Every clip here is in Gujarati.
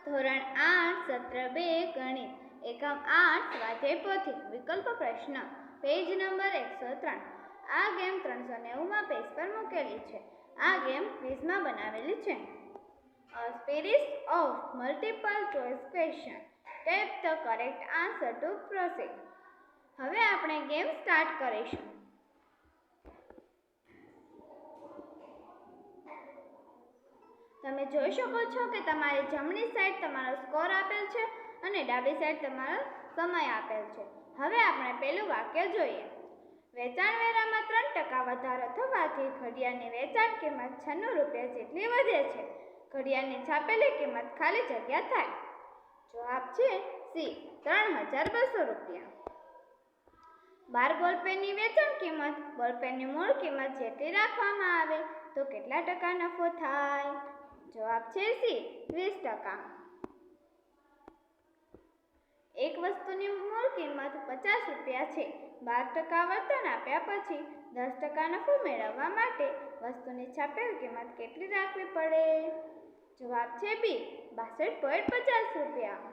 ધોરણ 8 સત્ર 2 ગણિત એકમ 8 સ્વાધ્યાય પોથી વિકલ્પ પ્રશ્ન પેજ નંબર 103। આ ગેમ 390માં પેજ પર મૂકેલી છે। આ ગેમ ક્વિઝમાં બનાવેલી છે। Series of multiple choice question. Type the correct answer to proceed. હવે આપણે ગેમ સ્ટાર્ટ કરીશું। તમે જોઈ શકો છો કે તમારી જમણી સાઈડ તમારો સ્કોર આપેલ છે અને ડાબી સાઈડ તમારો સમય આપેલ છે। હવે આપણે પહેલું વાક્ય જોઈએ। વેચાણ વેરામાં 3% વધારો થવાથી ઘડિયાળની વેચાણ કિંમત 96 રૂપિયા જેટલી વધે છે। ઘડિયાળની છાપેલી કિંમત ખાલી જગ્યા થાય। જવાબ છે સી 3200 રૂપિયા। 12 બોલપેનની વેચાણ કિંમત બોલપેનની મૂળ કિંમત જેટલી રાખવામાં આવે તો કેટલા ટકા નફો થાય? જવાબ છે સી 20%। એક વસ્તુની મૂળ કિંમત 50 રૂપિયા છે। 12% વળતર આપ્યા પછી 10% નફો મેળવવા માટે વસ્તુની છાપેલ કિંમત કેટલી રાખવી પડે? જવાબ છે બી 62.50 રૂપિયા।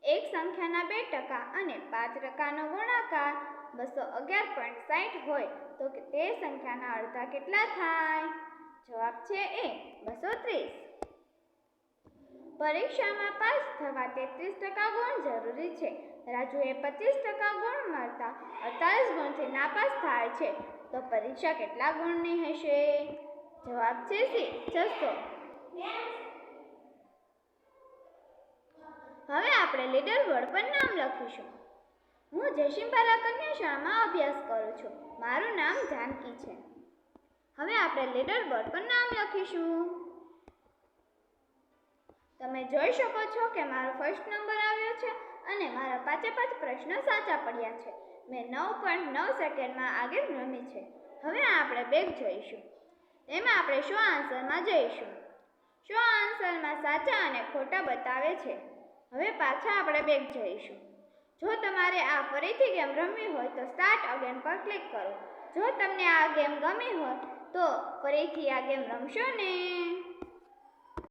એક સંખ્યાના 2% અને 5%નો ગુણાકાર 211.60 હોય તો તે સંખ્યાના અડધા કેટલા થાય? જવાબ છે એ 230। પરીક્ષામાં પાસ થવા 33% ગુણ જરૂરી છે। રાજુએ 25% ગુણ મળતા 48 ગુણથી નાપાસ થાય છે તો પરીક્ષા કેટલા ગુણની હશે? જવાબ છે સી 600। હવે આપણે લીડર બોર્ડ પર નામ લખીશું। હું જયસિંહપરા કન્યા શાળામાં અભ્યાસ કરું છું। મારું નામ જાનકી છે। હવે આપણે લીડર બોર્ડ પર નામ લખીશું। તમે જોઈ શકો છો કે મારો ફર્સ્ટ નંબર આવ્યો છે અને મારા 5 પ્રશ્નો સાચા પડ્યા છે। મેં 9.9 સેકન્ડમાં આગળ રમી છે। હવે આપણે બેક જોઈશું। એમાં આપણે શો આન્સરમાં જઈશું। શો આન્સરમાં સાચા અને ખોટા બતાવે છે। હવે પાછા આપણે બેક જઈશું। જો તમારે આ ફરીથી ગેમ રમવી હોય તો સ્ટાર્ટ અગેન પર ક્લિક કરો। જો તમને આ ગેમ ગમી હોય તો ફરીથી આ ગેમ રમશો ને?